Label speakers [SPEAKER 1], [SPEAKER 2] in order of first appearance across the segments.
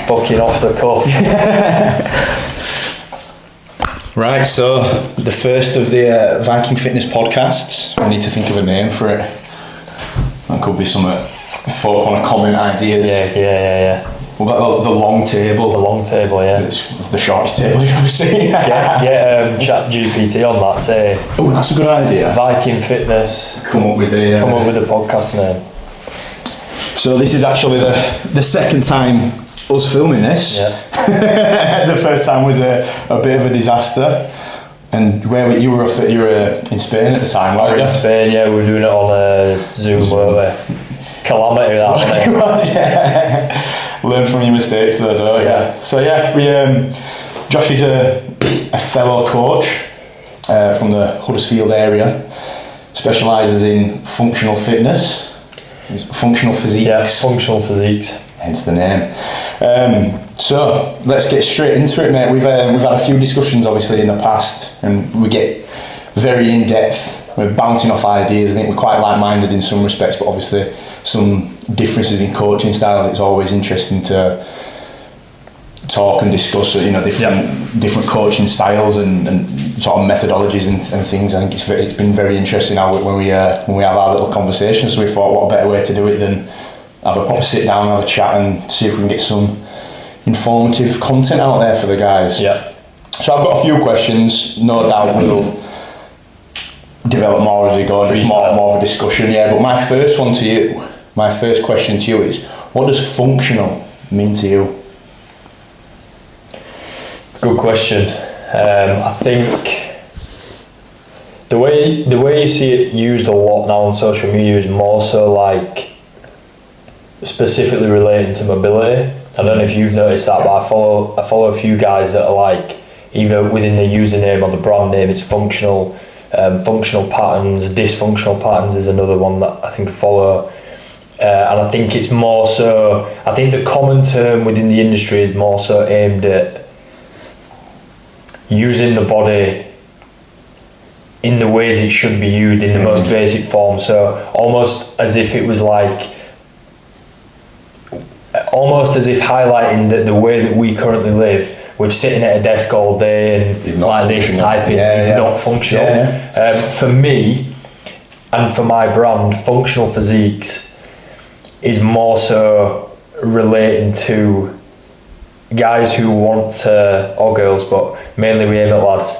[SPEAKER 1] Fucking off the cuff.
[SPEAKER 2] Right, so the first of the Viking Fitness podcasts. I need to think of a name for it. That could be something folk want to comment ideas.
[SPEAKER 1] Yeah.
[SPEAKER 2] What about the long table?
[SPEAKER 1] The long table, yeah.
[SPEAKER 2] It's the shortest table you've ever seen.
[SPEAKER 1] Get Chat GPT on that, say.
[SPEAKER 2] Oh, that's a good idea.
[SPEAKER 1] Viking Fitness.
[SPEAKER 2] Come up with a
[SPEAKER 1] podcast name.
[SPEAKER 2] So this is actually the second time us filming this.
[SPEAKER 1] Yeah.
[SPEAKER 2] The first time was a bit of a disaster. And where you were in Spain at the time, weren't you?
[SPEAKER 1] In Spain, yeah, we were doing it on Zoom, weren't we? Calamity that, wasn't it?
[SPEAKER 2] It was, yeah. Learn from your mistakes though, don't you?
[SPEAKER 1] Yeah.
[SPEAKER 2] So yeah, we Josh is a fellow coach from the Huddersfield area, specialises in functional fitness, functional physiques.
[SPEAKER 1] Yeah, functional physiques.
[SPEAKER 2] Hence the name. So let's get straight into it, mate. We've had a few discussions obviously in the past, and we get very in depth. We're bouncing off ideas. I think we're quite like-minded in some respects, but obviously some differences in coaching styles. It's always interesting to talk and discuss, different coaching styles and sort of methodologies and things. I think it's been very interesting now when we have our little conversations. So we thought, what a better way to do it than have a proper sit down, have a chat, and see if we can get some informative content out there for the guys.
[SPEAKER 1] Yeah.
[SPEAKER 2] So I've got a few questions. No doubt we'll develop more as we go, just more of a discussion. Yeah, but my first question to you is, what does functional mean to you?
[SPEAKER 1] Good question. I think the way you see it used a lot now on social media is more so like specifically relating to mobility. I don't know if you've noticed that, but I follow a few guys that are like, either within the username or the brand name, it's functional patterns. Dysfunctional patterns is another one that I think I follow. And I think it's more so, I think the common term within the industry is more so aimed at using the body in the ways it should be used in the most basic form. So almost as if it was like, almost as if highlighting that the way that we currently live, with sitting at a desk all day and like this typing is not functional. Yeah. For me and for my brand, Functional Physiques is more so relating to guys who want to, or girls, but mainly we aim at lads,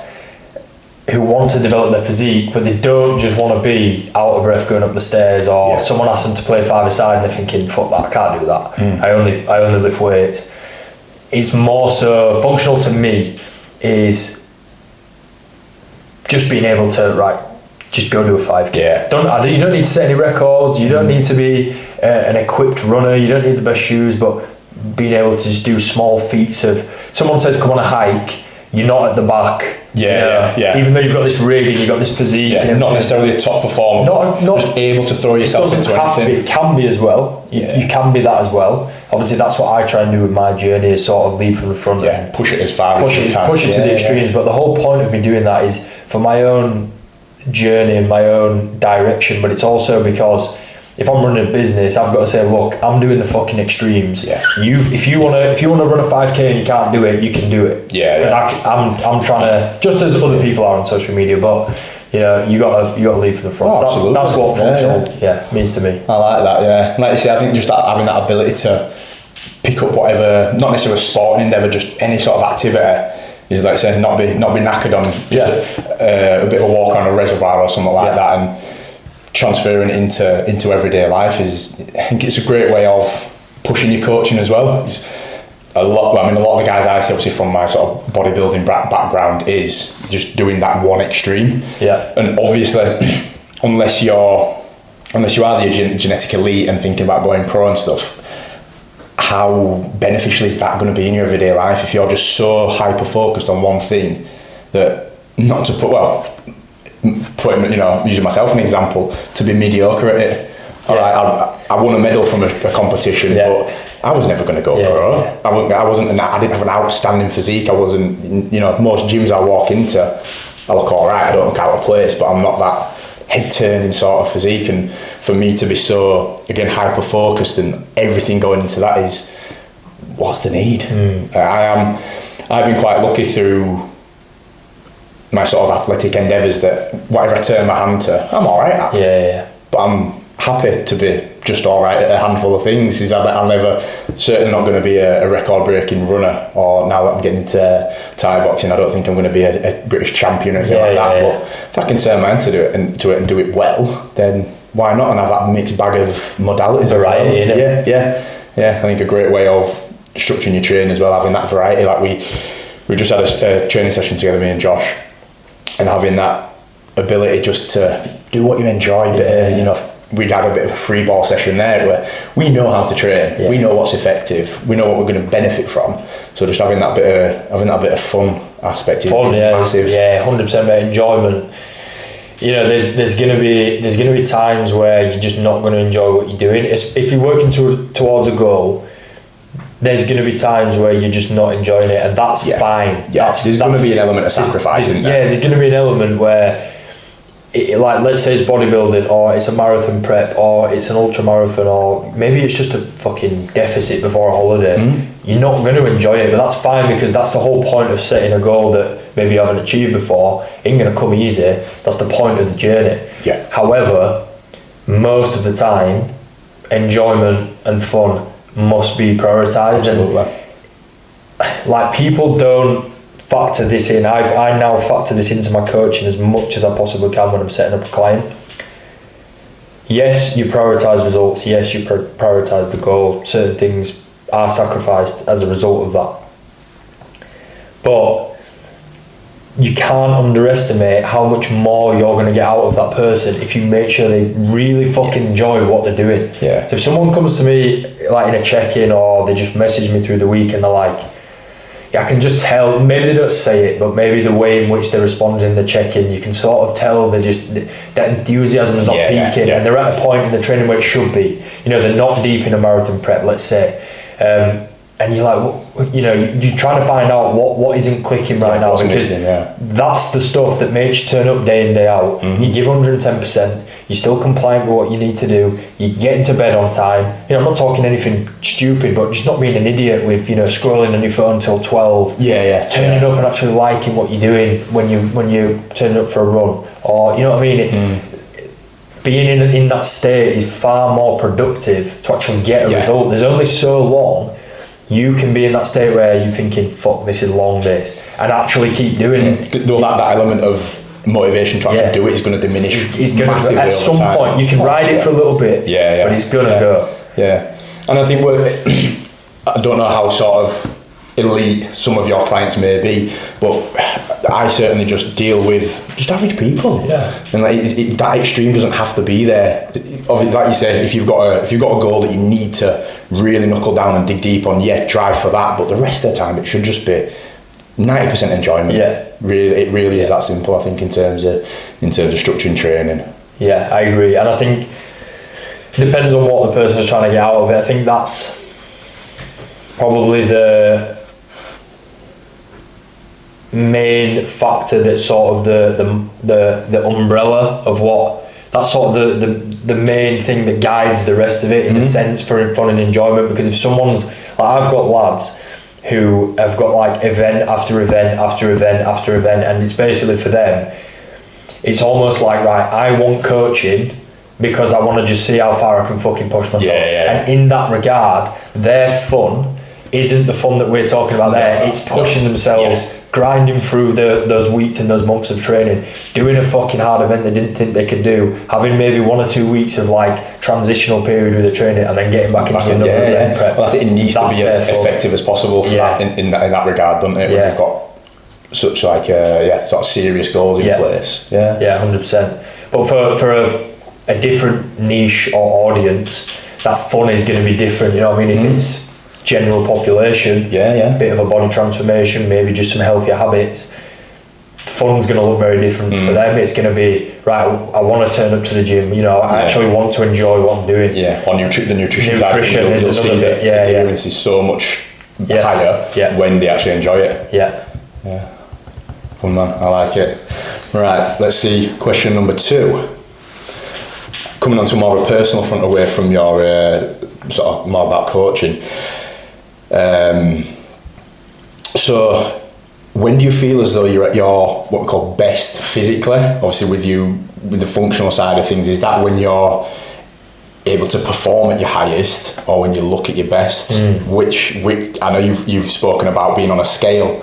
[SPEAKER 1] who want to develop their physique, but they don't just want to be out of breath going up the stairs, or someone asks them to play five-a-side and they're thinking, fuck that, I can't do that. I only lift weights. It's more so, functional to me is just being able to, just go do a 5K. Yeah. You don't need to set any records, you don't need to be an equipped runner, you don't need the best shoes, but being able to just do small feats of, someone says come on a hike, you're not at the back. Yeah. Even though you've got this rig and you've got this physique.
[SPEAKER 2] Yeah, not necessarily a top performer, not just able to throw yourself into anything.
[SPEAKER 1] It can be as well. You can be that as well. Obviously, that's what I try and do with my journey, is sort of lead from the front.
[SPEAKER 2] Yeah, and push it as far as you can.
[SPEAKER 1] Push it to the extremes. But the whole point of me doing that is for my own journey and my own direction. But it's also because if I'm running a business, I've got to say, look, I'm doing the fucking extremes. Yeah. If you wanna run a 5K and you can't do it, you can do it.
[SPEAKER 2] Yeah.
[SPEAKER 1] Because I'm trying to, just as other people are on social media, but you gotta lead from the front.
[SPEAKER 2] Oh, absolutely.
[SPEAKER 1] That's what functional means to me.
[SPEAKER 2] I like that. Yeah. Like you say, I think just having that ability to pick up whatever, not necessarily a sporting endeavour, just any sort of activity, is like saying not be knackered on just a bit of a walk on a reservoir or something like that, and transferring it into everyday life I think it's a great way of pushing your coaching as well. A lot of the guys I see, obviously from my sort of bodybuilding background, is just doing that one extreme. Yeah. And obviously, unless you are the genetic elite and thinking about going pro and stuff, how beneficial is that going to be in your everyday life if you're just so hyper focused on one thing that, not to using myself as an example, to be mediocre at it. All right, I won a medal from a competition, but I was never going to go pro. Yeah. I didn't have an outstanding physique. I wasn't, most gyms I walk into, I look all right. I don't look out of place, but I'm not that head-turning sort of physique. And for me to be so, again, hyper-focused and everything going into that is what's the need? I've been quite lucky through my sort of athletic endeavours that whatever I turn my hand to, I'm all right at.
[SPEAKER 1] Yeah.
[SPEAKER 2] But I'm happy to be just all right at a handful of things. I'm never, certainly not going to be a record-breaking runner, or now that I'm getting into Thai boxing, I don't think I'm going to be a British champion or anything like that. But if I can turn my hand to it and do it well, then why not? And have that mixed bag of modalities.
[SPEAKER 1] Variety, innit?
[SPEAKER 2] Yeah. I think a great way of structuring your training as well, having that variety. Like we just had a training session together, me and Josh, and having that ability just to do what you enjoy. You know, we'd had a bit of a free ball session there where we know how to train, we know what's effective, we know what we're going to benefit from. So just having that bit of fun aspect is massive.
[SPEAKER 1] Yeah, 100% about enjoyment. You know, there's gonna be times where you're just not going to enjoy what you're doing. If you're working towards a goal, there's going to be times where you're just not enjoying it, and that's fine.
[SPEAKER 2] Yeah, there's going to be an element of sacrifice, isn't there? Yeah,
[SPEAKER 1] there's going to be an element where, like, let's say it's bodybuilding, or it's a marathon prep, or it's an ultra marathon, or maybe it's just a fucking deficit before a holiday. You're not going to enjoy it, but that's fine, because that's the whole point of setting a goal that maybe you haven't achieved before. It ain't going to come easy. That's the point of the journey.
[SPEAKER 2] Yeah.
[SPEAKER 1] However, most of the time, enjoyment and fun must be prioritised.
[SPEAKER 2] Absolutely.
[SPEAKER 1] And like, people don't factor this in. I now factor this into my coaching as much as I possibly can when I'm setting up a client. Yes, you prioritise results. Yes, you prioritise the goal. Certain things are sacrificed as a result of that. But you can't underestimate how much more you're going to get out of that person if you make sure they really fucking enjoy what they're doing.
[SPEAKER 2] Yeah.
[SPEAKER 1] So if someone comes to me like in a check-in, or they just message me through the week and they're like, I can just tell, maybe they don't say it, but maybe the way in which they respond in the check-in, you can sort of tell that enthusiasm is not peaking, and they're at a point in the training where it should be. You know, they're not deep in a marathon prep, let's say. And you're like, you know, you're trying to find out what isn't clicking right now, because that's the stuff that makes you turn up day in, day out. You give 110%, you're still compliant with what you need to do, you get into bed on time. You know, I'm not talking anything stupid, but just not being an idiot with, you know, scrolling on your phone till 12. Turning up and actually liking what you're doing when you're turning up for a run, or, you know what I mean? Being in that state is far more productive to actually get a result. There's only so long you can be in that state where you're thinking, fuck, this is long, this, and actually keep doing it.
[SPEAKER 2] Though that element of motivation to actually do it is going to diminish.
[SPEAKER 1] It's going to, at some point, you can ride it for a little bit, but it's going to go.
[SPEAKER 2] Yeah, and I think I don't know how sort of elite some of your clients may be, but I certainly just deal with just average people. And like that extreme doesn't have to be there. Obviously, like you said, if you've got a goal that you need to really knuckle down and dig deep on, drive for that. But the rest of the time, it should just be 90% enjoyment. Really, it really is that simple. I think in terms of structuring training.
[SPEAKER 1] Yeah, I agree, and I think it depends on what the person is trying to get out of it. I think that's probably the main factor that's sort of the umbrella of what. That's sort of the main thing that guides the rest of it, in a sense, for fun and enjoyment. Because if someone's like, I've got lads who have got like event after event after event after event, and it's basically for them, it's almost like, right, I want coaching because I want to just see how far I can fucking push myself. And in that regard, their fun isn't the fun that we're talking about there. It's pushing themselves, grinding through those weeks and those months of training, doing a fucking hard event they didn't think they could do, having maybe 1 or 2 weeks of like transitional period with the training, and then getting back into another event prep.
[SPEAKER 2] Well, it needs to be as effective as possible for that in that regard, doesn't it? When you've got such like sort of serious goals in place.
[SPEAKER 1] 100%. But for a different niche or audience, that fun is going to be different. You know what I mean? If it's general population, bit of a body transformation, maybe just some healthier habits, fun's going to look very different for them. It's going to be, right, I want to turn up to the gym, you know, I actually want to enjoy what I'm doing.
[SPEAKER 2] On the nutrition side, you'll see that the adherence is so much higher when they actually enjoy it. Fun, man, I like it. Right, let's see, question number 2. Coming on to more of a personal front away from your sort of more about coaching. So when do you feel as though you're at your what we call best physically? Obviously with the functional side of things, is that when you're able to perform at your highest, or when you look at your best? Which I know you've spoken about being on a scale.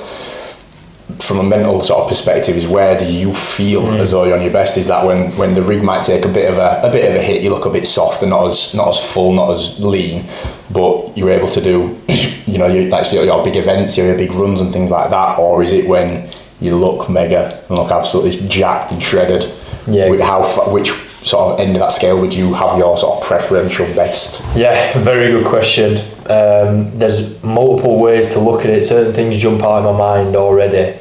[SPEAKER 2] From a mental sort of perspective, is where do you feel as though you're on your best? Is that when the rig might take a bit of a hit, you look a bit soft and not as full, not as lean, but you're able to do your big events, your big runs and things like that? Or is it when you look mega and look absolutely jacked and shredded? Yeah. Which sort of end of that scale would you have your sort of preferential best?
[SPEAKER 1] Yeah, very good question. There's multiple ways to look at it. Certain things jump out of my mind already.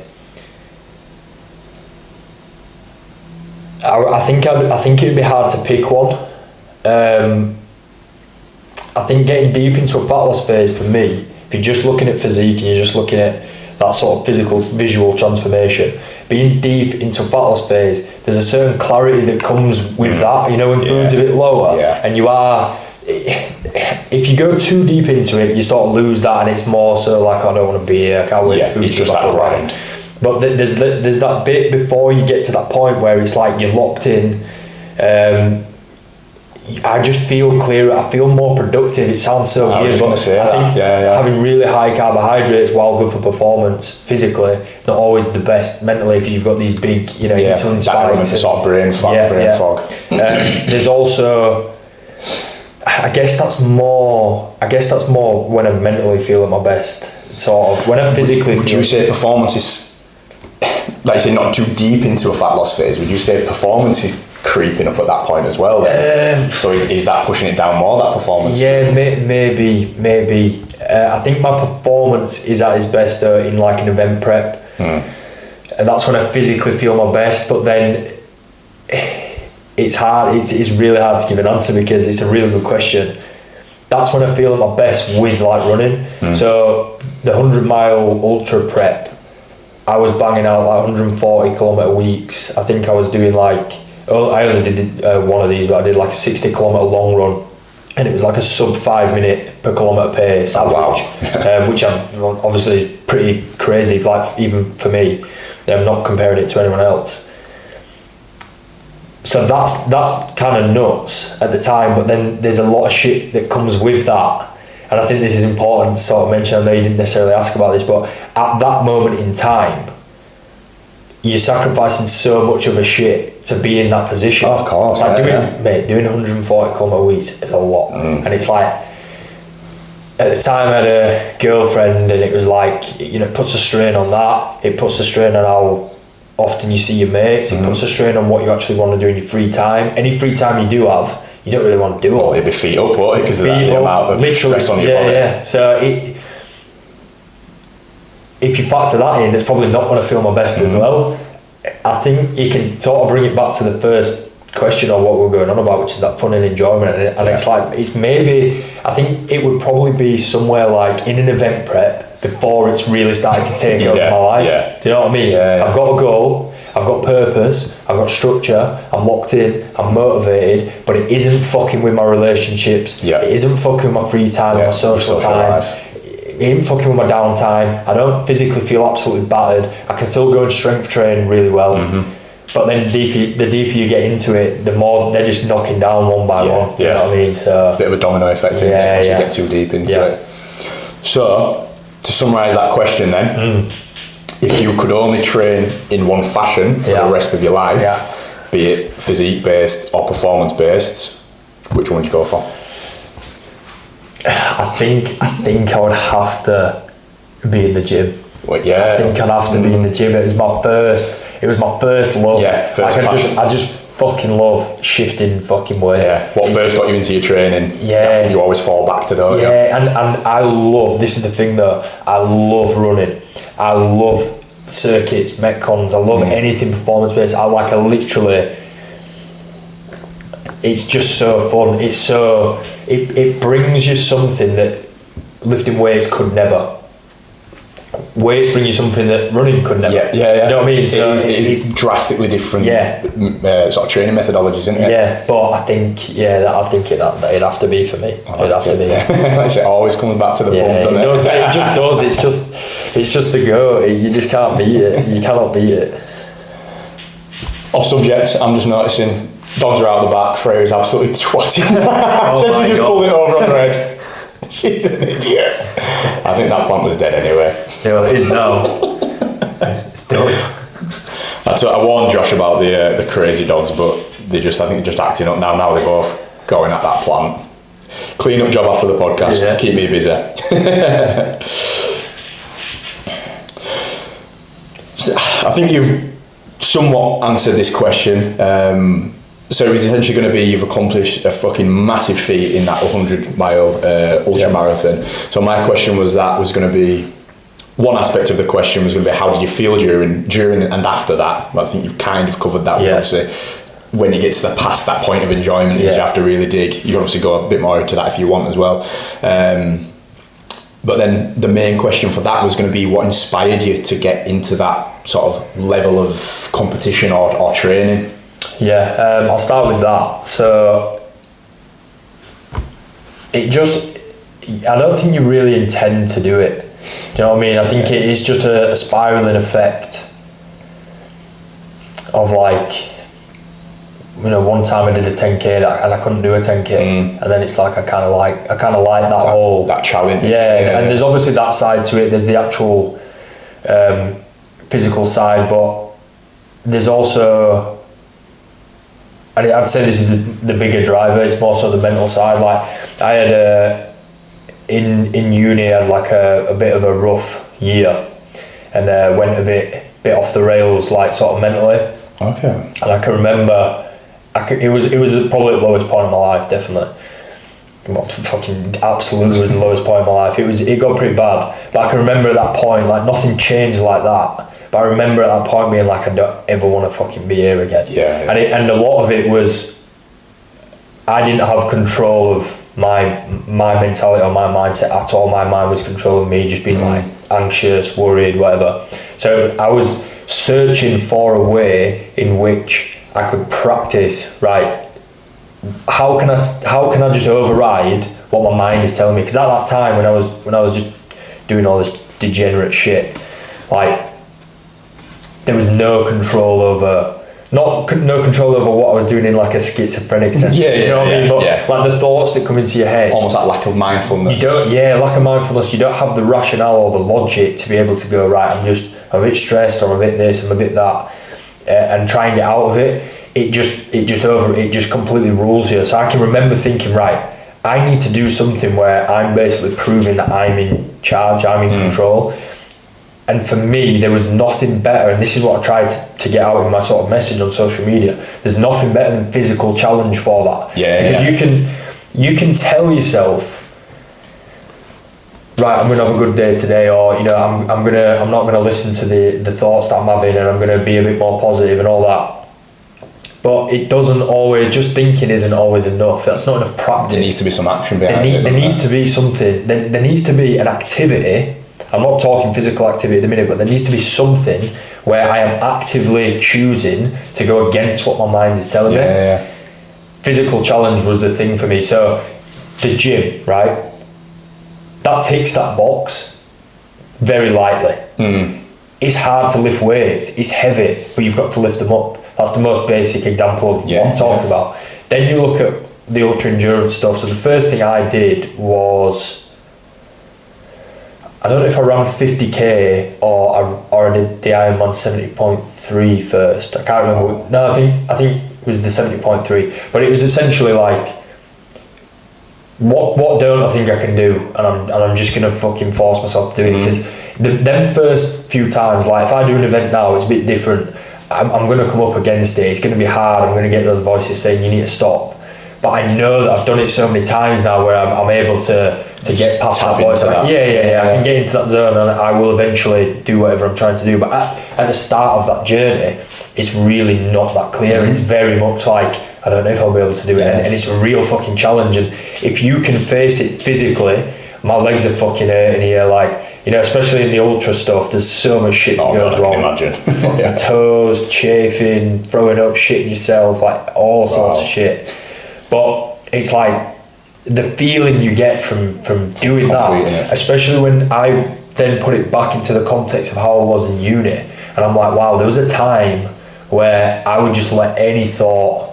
[SPEAKER 1] I think it'd be hard to pick one. I think getting deep into a fat loss phase for me, if you're just looking at physique and you're just looking at that sort of physical visual transformation, being deep into a fat loss phase, there's a certain clarity that comes with that. When food's a bit lower and you are, if you go too deep into it, you sort of lose that, and it's more so like, I don't want to be here, I can't wait for food
[SPEAKER 2] it's
[SPEAKER 1] to
[SPEAKER 2] just that grind.
[SPEAKER 1] But there's that bit before you get to that point where it's like you're locked in. I just feel clearer. I feel more productive. It sounds so weird.
[SPEAKER 2] I was going to say that.
[SPEAKER 1] Having really high carbohydrates, while good for performance physically, it's not always the best mentally, because you've got these big, insulin spikes.
[SPEAKER 2] Sort of brain fog.
[SPEAKER 1] There's also, I guess that's more when I mentally feel at my best. Sort of when I'm physically.
[SPEAKER 2] Would you say performance is, like you say, not too deep into a fat loss phase? Would you say performance is creeping up at that point as well then? So is that pushing it down more, that performance?
[SPEAKER 1] Yeah, maybe. I think my performance is at its best though in like an event prep, and that's when I physically feel my best. But then it's hard. It's really hard to give an answer, because it's a really good question. That's when I feel at my best with like running. So the 100-mile ultra prep, I was banging out like 140 kilometre weeks. I think I was doing like, I only did one of these, but I did like a 60 kilometre long run, and it was like a sub 5 minute per kilometre pace average, which I'm obviously pretty crazy, like even for me. I'm not comparing it to anyone else. So that's kind of nuts at the time, but then there's a lot of shit that comes with that. And I think this is important to sort of mention. I know you didn't necessarily ask about this, but at that moment in time, you're sacrificing so much of a shit to be in that position.
[SPEAKER 2] Oh, of course.
[SPEAKER 1] Like doing 140 kilometre weeks is a lot. And it's like, at the time I had a girlfriend, and it was like, it puts a strain on that. It puts a strain on how often you see your mates. It puts a strain on what you actually want to do in your free time. Any free time you do have, you don't really want to do it.
[SPEAKER 2] Well, it'd be feet up, won't it? Because of the amount of stress on your body.
[SPEAKER 1] Yeah. So if you factor that in, it's probably not going to feel my best as well. I think you can sort of bring it back to the first question or what we're going on about, which is that fun and enjoyment. And it's like, it's maybe, I think it would probably be somewhere like in an event prep before it's really started to take over my life. Yeah. Do you know what I mean? Yeah. I've got a goal, I've got purpose, I've got structure, I'm locked in, I'm motivated, but it isn't fucking with my relationships. Yeah. It isn't fucking with my free time or my social time. It ain't fucking with my downtime. I don't physically feel absolutely battered. I can still go and strength train really well. But then the deeper you get into it, the more they're just knocking down one by one. You know what I mean? So
[SPEAKER 2] bit of a domino effect in it once you get too deep into it. So to summarise that question then, if you could only train in one fashion for the rest of your life, be it physique based or performance based, which one would you go for?
[SPEAKER 1] I think I would have to be in the gym.
[SPEAKER 2] Well,
[SPEAKER 1] I think I'd have to be in the gym. It was my first love. Yeah, I just fucking love shifting fucking weight.
[SPEAKER 2] Yeah. What first got you into your training?
[SPEAKER 1] Yeah.
[SPEAKER 2] You always fall back to though.
[SPEAKER 1] Yeah, and I love, this is the thing though, I love running. I love circuits, metcons, I love anything performance based. I literally, it's just so fun. It's so, it brings you something that lifting weights could never. weights bring you something that running could never.
[SPEAKER 2] Yeah.
[SPEAKER 1] You know what I mean? So
[SPEAKER 2] it is drastically different. Sort of training methodologies, isn't it?
[SPEAKER 1] Yeah, but I think it'd have to be for me. It'd have to be.
[SPEAKER 2] Like it always comes back to the pump, doesn't it?
[SPEAKER 1] It just does. It's just the go. You just can't beat it. You cannot beat it.
[SPEAKER 2] Off subject, I'm just noticing dogs are out the back. Freya's absolutely twatting. She just pulled it over on her head. She's an idiot. I think that plant was dead anyway.
[SPEAKER 1] Yeah, well, it is now. It's done.
[SPEAKER 2] I warned Josh about the crazy dogs, but I think they're just acting up now. Now they're both going at that plant. Clean up job after the podcast. Yeah. Keep me busy. I think you've somewhat answered this question. So it's essentially going to be you've accomplished a fucking massive feat in that 100-mile ultra marathon. So my question was going to be, one aspect of the question was going to be how did you feel during and after that? But I think you've kind of covered that. Obviously, when it gets past that point of enjoyment, you have to really dig. You can obviously go a bit more into that if you want as well. But then the main question for that was going to be what inspired you to get into that sort of level of competition or training?
[SPEAKER 1] Yeah, I'll start with that. So I don't think you really intend to do it. Do you know what I mean? I think it is just a spiraling effect of like, one time I did a 10k and I couldn't do a 10k, and then it's like I kind of like that whole
[SPEAKER 2] challenge.
[SPEAKER 1] Yeah, and there's obviously that side to it. There's the actual physical side, but there's also, I'd say this is the bigger driver. It's more so the mental side. Like I had in uni, I had like a bit of a rough year, and went a bit off the rails, like sort of mentally.
[SPEAKER 2] Okay.
[SPEAKER 1] And I can remember, it was probably the lowest point in my life, definitely. Well, fucking absolutely was the lowest point in my life. It got pretty bad, but I can remember at that point, like nothing changed like that. But I remember at that point being like, I don't ever want to fucking be here again.
[SPEAKER 2] Yeah.
[SPEAKER 1] And a lot of it was, I didn't have control of my mentality or my mindset at all. My mind was controlling me, just being like anxious, worried, whatever. So I was searching for a way in which I could practice, right, how can I just override what my mind is telling me? Because at that time when I was just doing all this degenerate shit, like there was no control over what I was doing in like a schizophrenic sense. You know what I mean? But like the thoughts that come into your head,
[SPEAKER 2] almost that lack of mindfulness.
[SPEAKER 1] Lack of mindfulness. You don't have the rationale or the logic to be able to go, right, I'm a bit stressed, or I'm a bit this, I'm a bit that, and try and get out of it. It just completely rules you. So I can remember thinking, right, I need to do something where I'm basically proving that I'm in charge, I'm in control. And for me, there was nothing better, and this is what I tried to get out in my sort of message on social media. There's nothing better than physical challenge for that. Because you can tell yourself, right, I'm gonna have a good day today, or I'm not gonna listen to the thoughts that I'm having, and I'm gonna be a bit more positive and all that. But it doesn't always, just thinking isn't always enough. That's not enough practice.
[SPEAKER 2] There needs to be some action behind it.
[SPEAKER 1] There needs to be something. There needs to be an activity. I'm not talking physical activity at the minute, but there needs to be something where I am actively choosing to go against what my mind is telling me. Physical challenge was the thing for me. So the gym, right? That ticks that box very lightly. It's hard to lift weights. It's heavy, but you've got to lift them up. That's the most basic example of what I'm talking about. Then you look at the ultra endurance stuff. So the first thing I did was, I don't know if I ran 50k or I did the Ironman 70.3 first. I can't remember. No, I think it was the 70.3. But it was essentially like, what don't I think I can do, and I'm just gonna fucking force myself to do it. Because them first few times, like if I do an event now, it's a bit different. I'm going to come up against it. It's going to be hard. I'm going to get those voices saying you need to stop. But I know that I've done it so many times now where I'm able to get past that voice. I can get into that zone, and I will eventually do whatever I'm trying to do. But at the start of that journey, it's really not that clear. And it's very much like, I don't know if I'll be able to do it. And it's a real fucking challenge. And if you can face it physically, my legs are fucking hurting here. Like, you know, especially in the ultra stuff, there's so much shit that goes wrong.
[SPEAKER 2] I can imagine.
[SPEAKER 1] Yeah. Toes, chafing, throwing up, shitting yourself, like all sorts of shit. But it's like the feeling you get from doing that, especially when I then put it back into the context of how I was in uni, and I'm like, wow, there was a time where I would just let any thought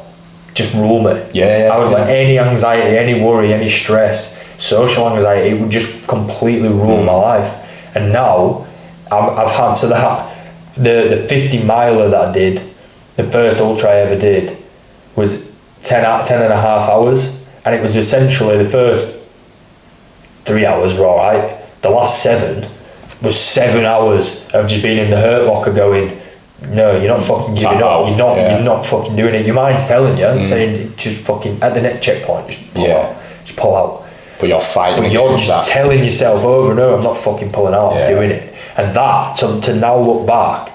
[SPEAKER 1] just rule me. I would let any anxiety, any worry, any stress, social anxiety, it would just completely rule my life. And now I've had to that, the 50 miler that I did, the first ultra I ever did, was 10 and a half hours, and it was essentially the first 3 hours were alright, the last 7 was 7 hours of just being in the hurt locker going, no, you're not fucking giving up. You're not fucking doing it. Your mind's telling you, saying just fucking at the next checkpoint, just pull out.
[SPEAKER 2] But you're fighting.
[SPEAKER 1] But you're just telling yourself over and over, I'm not fucking pulling out. I'm doing it. And that to now look back,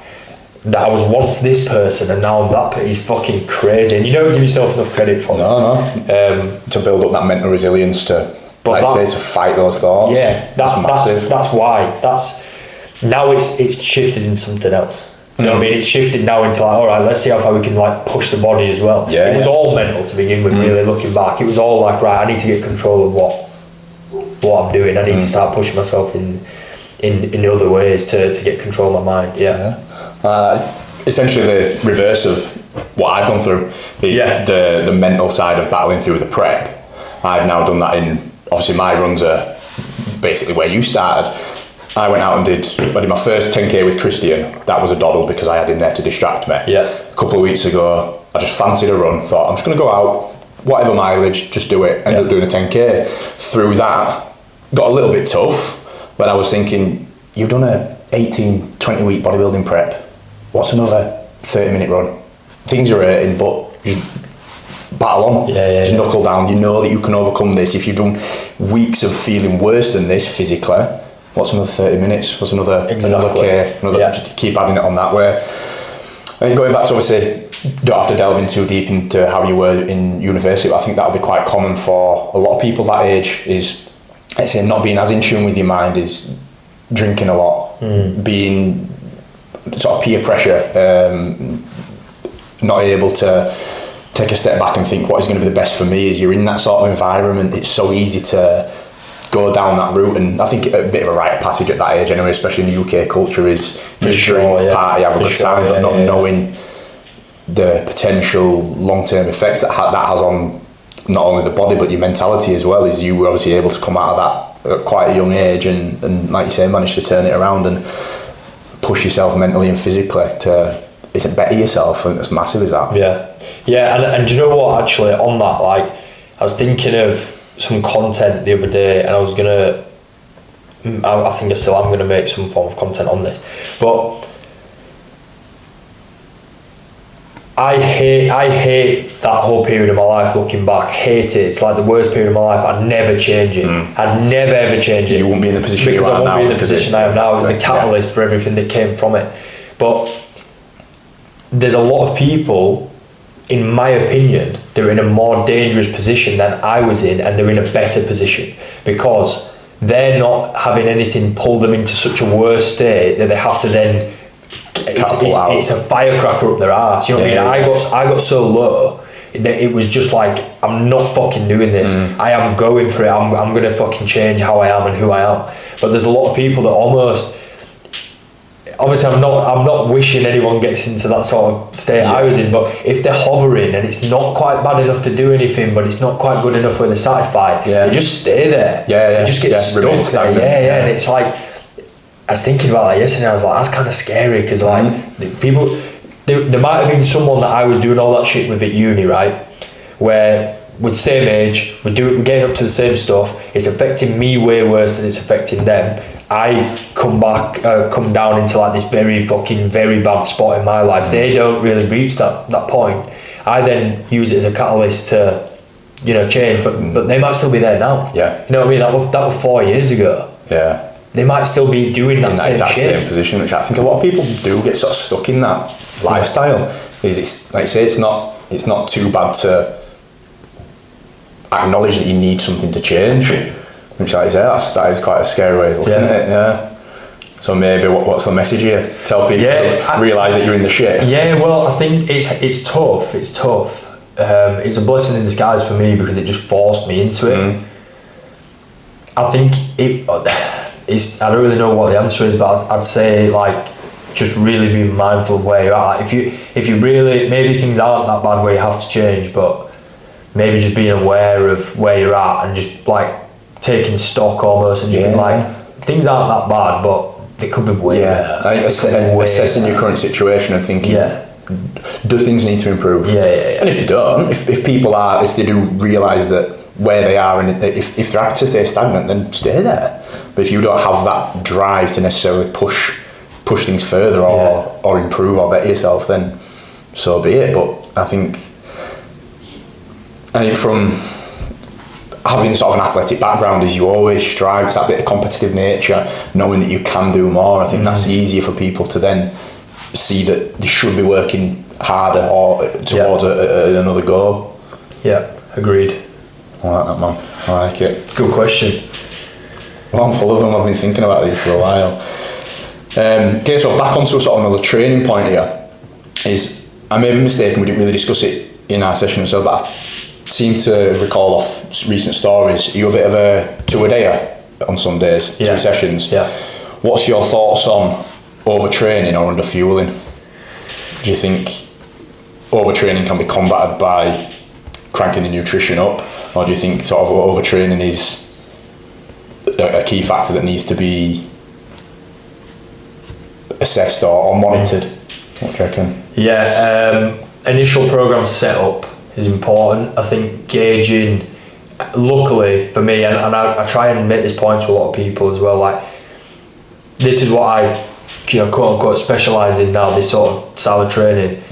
[SPEAKER 1] that I was once this person and now I'm that is fucking crazy. And you don't give yourself enough credit for
[SPEAKER 2] it. To build up that mental resilience to, to fight those thoughts.
[SPEAKER 1] Yeah, that's massive. That's why. Now it's shifted in something else. You know what I mean? It's shifted now into like, all right, let's see how far we can like push the body as well. It was all mental to begin with. Really looking back, it was all like, right, I need to get control of what I'm doing. I need to start pushing myself in other ways to get control of my mind.
[SPEAKER 2] Essentially, the reverse of what I've gone through is the mental side of battling through the prep. I've now done that in, obviously my runs are basically where you started. I went out and did my first 10k with Christian. That was a doddle because I had him there to distract me. A couple of weeks ago, I just fancied a run. Thought I'm just going to go out, whatever mileage, just do it. Ended up doing a 10k. Through that, got a little bit tough. But I was thinking, you've done a 18, 20 week bodybuilding prep. What's another 30-minute run? Things are hurting, but just battle on. Just knuckle down. You know that you can overcome this. If you've done weeks of feeling worse than this physically, what's another 30 minutes? What's another K? Just keep adding it on that way. And going back to, obviously, don't have to delve in too deep into how you were in university, but I think that'll be quite common for a lot of people that age is, let's say, not being as in tune with your mind, is drinking a lot, being sort of peer pressure, not able to take a step back and think what is going to be the best for me. Is you're in that sort of environment, it's so easy to go down that route, and I think a bit of a rite of passage at that age anyway, especially in the UK culture, is drink, party, have a good time, but not knowing the potential long-term effects that has on not only the body but your mentality as well. Is you were obviously able to come out of that at quite a young age and like you say, manage to turn it around and push yourself mentally and physically to better yourself. I think that's massive, is that?
[SPEAKER 1] And do you know what, actually, on that, like, I was thinking of some content the other day, and I was gonna, I think I still am gonna make some form of content on this, but I hate that whole period of my life. Looking back, hate it. It's like the worst period of my life. I'd never change it. I'd never ever change it.
[SPEAKER 2] You won't be in the position
[SPEAKER 1] because I won't be in the position I am now. It was the catalyst for everything that came from it. But there's a lot of people, in my opinion, they're in a more dangerous position than I was in, and they're in a better position because they're not having anything pull them into such a worse state that they have to then. It's a firecracker up their arse. You know what I mean? I got so low that it was just like, I'm not fucking doing this. I am going for it. I'm gonna fucking change how I am and who I am. But there's a lot of people that almost. Obviously, I'm not wishing anyone gets into that sort of state I was in, but if they're hovering and it's not quite bad enough to do anything, but it's not quite good enough where they're satisfied, they just stay there. They just get stuck there. And it's like, I was thinking about that yesterday. I was like, that's kind of scary because like people, there might have been someone that I was doing all that shit with at uni, right? Where with same age, we're getting up to the same stuff. It's affecting me way worse than it's affecting them. I come down into like this very bad spot in my life. They don't really reach that point. I then use it as a catalyst to, change. But they might still be there now. You know what I mean? That was 4 years ago. They might still be doing that same
[SPEAKER 2] position, which I think a lot of people do get sort of stuck in that lifestyle. It's like I say, it's not too bad to acknowledge that you need something to change, which, like I say, that is quite a scary way of looking at it. So maybe what's the message here? Tell people to realise that you're in the shit.
[SPEAKER 1] Yeah, well, I think it's tough. It's tough. It's a blessing in disguise for me because it just forced me into it. I think I don't really know what the answer is, but I'd say like just really be mindful of where you're at. If you really, maybe things aren't that bad where you have to change, but maybe just being aware of where you're at and just like taking stock almost and just like things aren't that bad, but they could be way better.
[SPEAKER 2] I think assessing your current situation and thinking, do things need to improve? And if they don't, if people are, if they do realise that where they are and if they're happy to stay stagnant, then stay there. But if you don't have that drive to necessarily push things further or improve or better yourself, then so be it. But I think from having sort of an athletic background, is you always strive, it's that bit of competitive nature, knowing that you can do more. I think that's easier for people to then see that they should be working harder or towards another goal.
[SPEAKER 1] Yeah, agreed.
[SPEAKER 2] I like that, man. I like it.
[SPEAKER 1] It's a good question.
[SPEAKER 2] Well, I'm full of them. I've been thinking about these for a while. Okay, so back onto sort of another training point here. Is, I may be mistaken, we didn't really discuss it in our session so, but I seem to recall off recent stories, you're a bit of a two-a-dayer on some days, 2 sessions.
[SPEAKER 1] Yeah.
[SPEAKER 2] What's your thoughts on overtraining or underfueling? Do you think overtraining can be combated by cranking the nutrition up, or do you think sort of overtraining is a key factor that needs to be assessed or monitored? What do you reckon?
[SPEAKER 1] Initial program setup is important. I think gauging, luckily for me, and I try and make this point to a lot of people as well, like this is what I quote unquote specialise in now, this sort of style of training.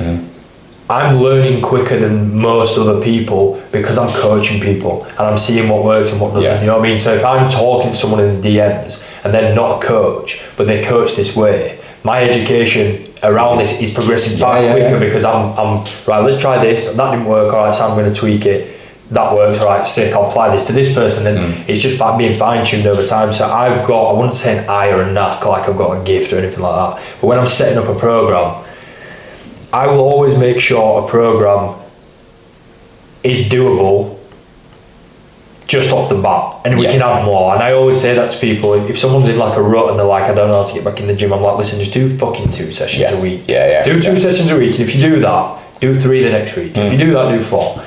[SPEAKER 1] I'm learning quicker than most other people because I'm coaching people and I'm seeing what works and what doesn't, you know what I mean? So if I'm talking to someone in the DMs and they're not a coach, but they coach this way, my education around this is progressing far quicker because I'm right, let's try this, that didn't work, alright, so I'm going to tweak it, that works, alright, sick, I'll apply this to this person, and it's just about being fine-tuned over time. So I've got, I wouldn't say an eye or a knack, like I've got a gift or anything like that, but when I'm setting up a program, I will always make sure a program is doable just off the bat, and we can add more. And I always say that to people, if someone's in like a rut and they're like, I don't know how to get back in the gym, I'm like, listen, just do fucking 2 sessions a week. Do 2 sessions a week, and if you do that, do 3 the next week. If you do that, do 4.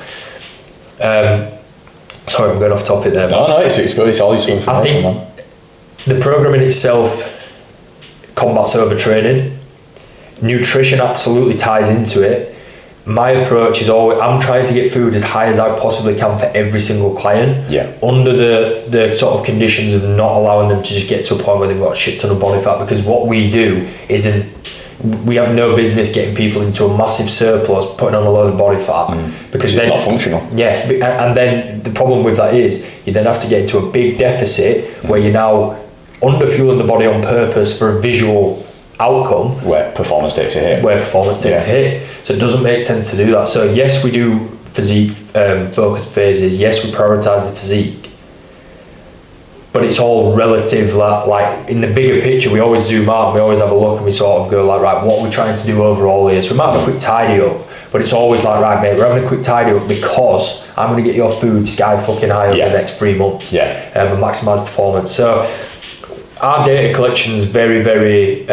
[SPEAKER 1] Sorry, I'm going off topic there.
[SPEAKER 2] No, it's good. It's all useful information,
[SPEAKER 1] I think the program in itself combats overtraining. Nutrition absolutely ties into it. My approach is always, I'm trying to get food as high as I possibly can for every single client, under the sort of conditions of not allowing them to just get to a point where they've got a shit ton of body fat, because what we do isn't, we have no business getting people into a massive surplus, putting on a load of body fat, because
[SPEAKER 2] then it's not functional.
[SPEAKER 1] And then the problem with that is you then have to get into a big deficit where you're now underfueling the body on purpose for a visual outcome
[SPEAKER 2] where performance takes a hit.
[SPEAKER 1] So it doesn't make sense to do that. So yes, we do physique focused phases. Yes, we prioritize the physique, but it's all relative. Like in the bigger picture, we always zoom out and we always have a look and we sort of go like, right, what are we trying to do overall here? So we might have a quick tidy up, but it's always like, right, mate, we're having a quick tidy up because I'm going to get your food sky fucking high over the next 3 months and maximise performance. So our data collection is very, very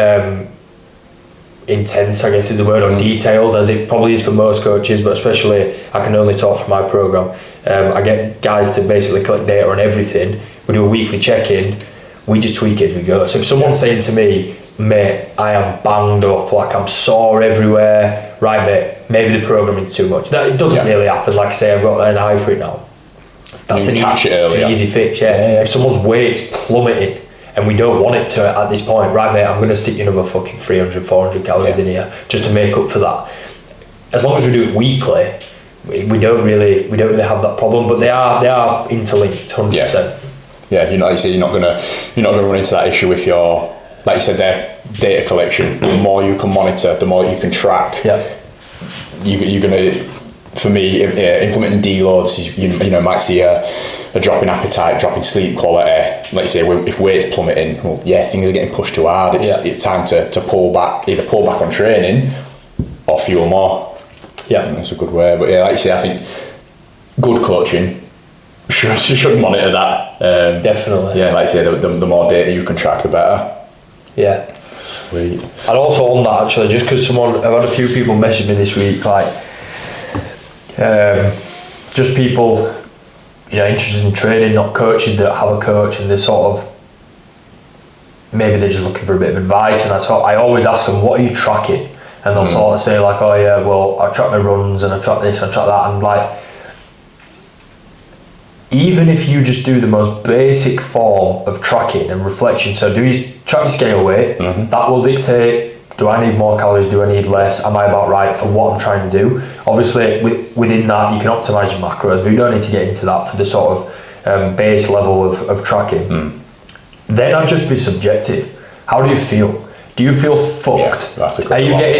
[SPEAKER 1] intense, I guess is the word, or detailed, as it probably is for most coaches, but especially I can only talk for my program. I get guys to basically collect data on everything. We do a weekly check-in, we just tweak it as we go. So if someone's saying to me, mate, I am banged up, like I'm sore everywhere, right mate, maybe the programming's too much. That it doesn't really happen, like I say, I've got an eye for it now. That's an easy fix, If someone's weight's plummeting, and we don't want it to at this point, right mate, I'm going to stick you another fucking 300, 400 calories in here just to make up for that. As long as we do it weekly, we don't really have that problem, but they are interlinked 100%.
[SPEAKER 2] You're not going to run into that issue with your, like you said there, data collection. The more you can monitor, the more you can track. You're going to, for me, implementing deloads, you might see a a drop in appetite, drop in sleep quality, like you say, if weight's plummeting, well, yeah, things are getting pushed too hard. It's time to pull back on training or fuel more.
[SPEAKER 1] Yeah,
[SPEAKER 2] that's a good way. But yeah, like you say, I think good coaching should monitor that.
[SPEAKER 1] Definitely.
[SPEAKER 2] Yeah, like I say, the more data you can track, the better.
[SPEAKER 1] Yeah.
[SPEAKER 2] Sweet.
[SPEAKER 1] And also on that, actually, just because I've had a few people message me this week, like, just people, interested in training, not coaching, that have a coach, and they're sort of, maybe they're just looking for a bit of advice. And I always ask them, what are you tracking? And they'll sort of say like, oh yeah, well, I track my runs and I track this, I track that, and like, even if you just do the most basic form of tracking and reflection, so do you track your scale weight, that will dictate, do I need more calories, do I need less, am I about right for what I'm trying to do? Obviously within that you can optimise your macros, but you don't need to get into that for the sort of base level of tracking. Then I'd just be subjective. How do you feel? Do you feel fucked?
[SPEAKER 2] Yeah, that's a good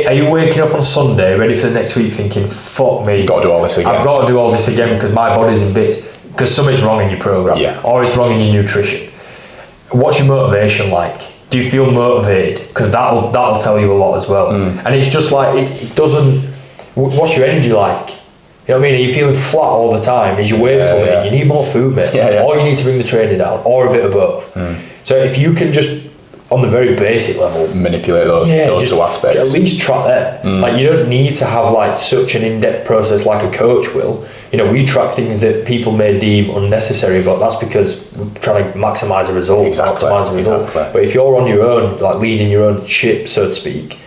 [SPEAKER 1] Are you waking up on Sunday ready for the next week thinking, fuck me,
[SPEAKER 2] I've got to do all this again.
[SPEAKER 1] I've got to do all this again because my body's in bits, because something's wrong in your program, or it's wrong in your nutrition. What's your motivation like? Do you feel motivated? Because that'll tell you a lot as well. And it's just like, it doesn't, what's your energy like? You know what I mean? Are you feeling flat all the time? Is your weight plummeting? You need more food, mate. Or you need to bring the training down, or a bit of both. So if you can just, on the very basic level,
[SPEAKER 2] manipulate those two aspects.
[SPEAKER 1] At least track them. Like, you don't need to have like such an in-depth process like a coach will. We track things that people may deem unnecessary, but that's because we're trying to maximise the result, optimise the result. But if you're on your own, like leading your own ship, so to speak,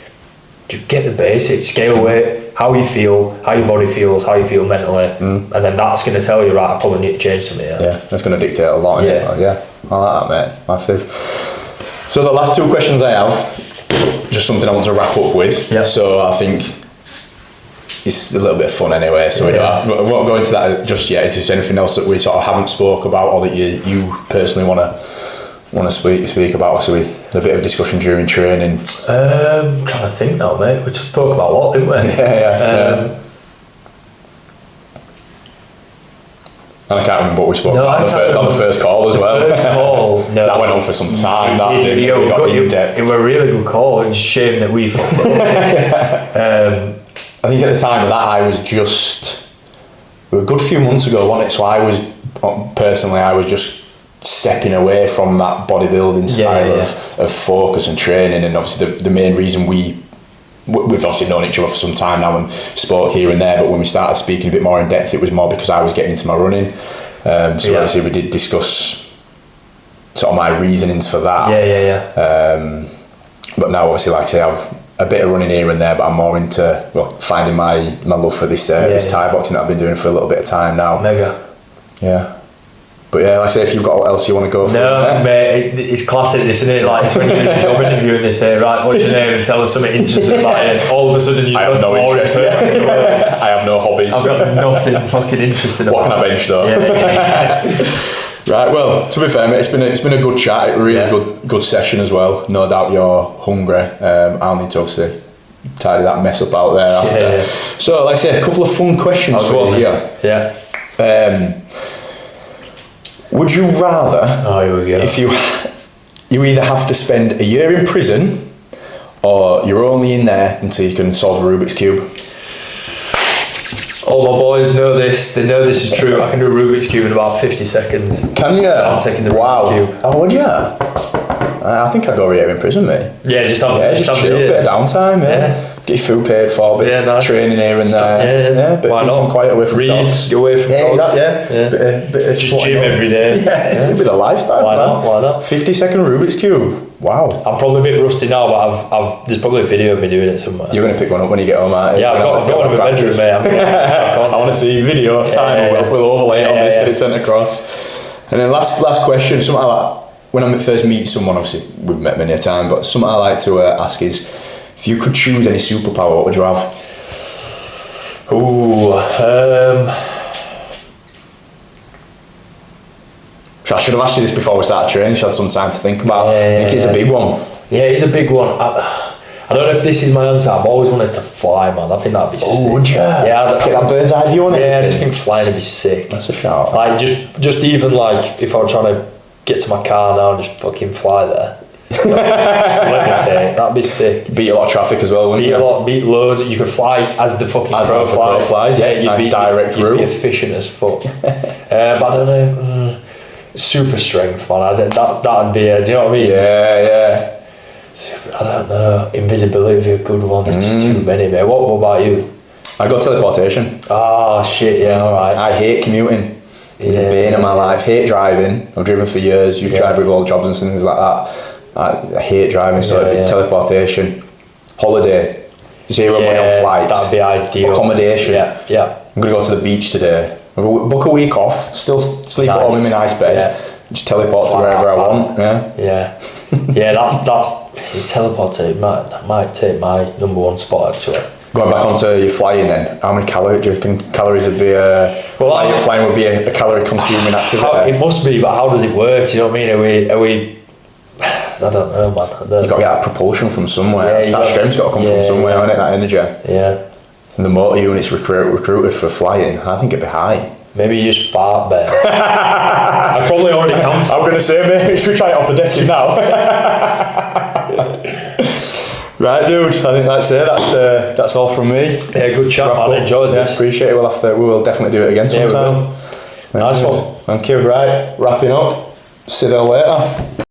[SPEAKER 1] just get the basics, scale weight, how you feel, how your body feels, how you feel mentally, and then that's going to tell you, right, I probably need to change something.
[SPEAKER 2] Yeah, that's going to dictate a lot. Yeah, I like that, mate. Massive. So the last two questions I have, just something I want to wrap up with.
[SPEAKER 1] Yeah.
[SPEAKER 2] So I think it's a little bit of fun anyway, so we won't go into that just yet. Is there anything else that we sort of haven't spoke about, or that you personally want to speak about? So we had a bit of a discussion during training.
[SPEAKER 1] I'm trying to think now, mate. We spoke about a lot, didn't we?
[SPEAKER 2] Yeah. And I can't remember what we spoke about on the first call as well.
[SPEAKER 1] First call, no.
[SPEAKER 2] That went on for some time.
[SPEAKER 1] It was a really good call. It's a shame that we fucked it.
[SPEAKER 2] I think at the time of that, I was just, a good few months ago, wasn't it? So I was just stepping away from that bodybuilding style of focus and training. And obviously the main reason we've obviously known each other for some time now and spoke here and there, but when we started speaking a bit more in depth, it was more because I was getting into my running. Obviously we did discuss sort of my reasonings for that. But now obviously, like I say, I've a bit of running here and there, but I'm more into finding my love for this Thai boxing that I've been doing for a little bit of time now.
[SPEAKER 1] Mega.
[SPEAKER 2] Yeah. But yeah, like I say, if you've got what else you want to go for.
[SPEAKER 1] No, mate, it's classic, isn't it? Like, it's when you're in a job interview and they say, right, what's your name, and tell us something interesting about it, and all of a sudden you
[SPEAKER 2] have no interest. I have no hobbies.
[SPEAKER 1] I've got nothing fucking interesting about
[SPEAKER 2] it. What can I bench though? Right, well, to be fair, mate, it's been a good chat, a really good session as well. No doubt you're hungry. I'll need to obviously tidy that mess up out there after. So, like I said, a couple of fun questions for you here.
[SPEAKER 1] Yeah.
[SPEAKER 2] Would you rather, if you either have to spend a year in prison, or you're only in there until you can solve a Rubik's Cube?
[SPEAKER 1] All my boys know this. They know this is true. I can do a Rubik's Cube in about 50 seconds.
[SPEAKER 2] Can you?
[SPEAKER 1] So I'm taking the Rubik's Cube.
[SPEAKER 2] Oh, would you? I think I'd go a year in prison, mate.
[SPEAKER 1] Yeah, just have
[SPEAKER 2] chill, a bit of downtime, get your food paid for, but nice. Training here and there. But why not? Quiet away from dogs.
[SPEAKER 1] Get away from dogs.
[SPEAKER 2] Bit of
[SPEAKER 1] just gym every day.
[SPEAKER 2] A bit of lifestyle.
[SPEAKER 1] Why not?
[SPEAKER 2] 50-second Rubik's Cube. Wow.
[SPEAKER 1] I'm probably a bit rusty now, but there's probably a video of me doing it somewhere.
[SPEAKER 2] You're going to pick one up when you get home, aren't you?
[SPEAKER 1] Yeah, I've got one in my bedroom, mate.
[SPEAKER 2] I want to see video of time. We'll overlay it on this, get it sent across. And then last question, something like that. When I first meet someone, obviously we've met many a time, but something I like to ask is, if you could choose any superpower, what would you have? I should have asked you this before we started training. You should have some time to think about it. I think it's a big one.
[SPEAKER 1] Yeah, it's a big one. I I don't know if this is my answer. I've always wanted to fly, man. I think that'd be sick.
[SPEAKER 2] Oh, would you?
[SPEAKER 1] Yeah.
[SPEAKER 2] Get that bird's eye view on it.
[SPEAKER 1] Yeah, I just think flying would be sick.
[SPEAKER 2] That's a shout.
[SPEAKER 1] Like, just even like, if I were trying to get to my car now and just fucking fly there. Just levitate. That'd be sick.
[SPEAKER 2] Beat a lot of traffic as well, wouldn't you?
[SPEAKER 1] Beat loads. You could fly as the fucking crow flies.
[SPEAKER 2] Yeah,
[SPEAKER 1] you'd be
[SPEAKER 2] direct route.
[SPEAKER 1] You'd be efficient as fuck. But I don't know. Super strength, man. I think that'd be do you know what I mean?
[SPEAKER 2] Yeah.
[SPEAKER 1] I don't know. Invisibility would be a good one. There's just too many, mate. What about you?
[SPEAKER 2] I got teleportation.
[SPEAKER 1] Oh shit, yeah, alright.
[SPEAKER 2] I hate commuting. It's the bane of my life. Hate driving. I've driven for years. You've tried with all jobs and things like that. I hate driving, so it'd be teleportation. Holiday. Zero money on flights.
[SPEAKER 1] That'd be ideal.
[SPEAKER 2] Accommodation.
[SPEAKER 1] Yeah.
[SPEAKER 2] I'm going to go to the beach today. Book a week off. Still sleep at home in my nice bed. Yeah. Just teleport to wherever I want.
[SPEAKER 1] Yeah. That's teleporting. That might take my number one spot actually.
[SPEAKER 2] Going back onto your flying then, how many calories do you reckon calories would be flying would be a calorie consuming activity?
[SPEAKER 1] It must be, but how does it work? Do you know what I mean? Are we I don't know, man.
[SPEAKER 2] You've got to get that propulsion from somewhere. That strength's got to come from somewhere, hasn't it? That energy.
[SPEAKER 1] Yeah.
[SPEAKER 2] And the motor unit's recruited for flying, I think it'd be high.
[SPEAKER 1] Maybe you just fart better. I probably already can.
[SPEAKER 2] I'm going to say maybe we should try it off the deck now. Right, dude. I think that's it. That's all from me.
[SPEAKER 1] Yeah, good chat, man. I enjoyed this.
[SPEAKER 2] Appreciate it. We will definitely do it again sometime.
[SPEAKER 1] Nice one.
[SPEAKER 2] Thank you. Right, wrapping up. See you later.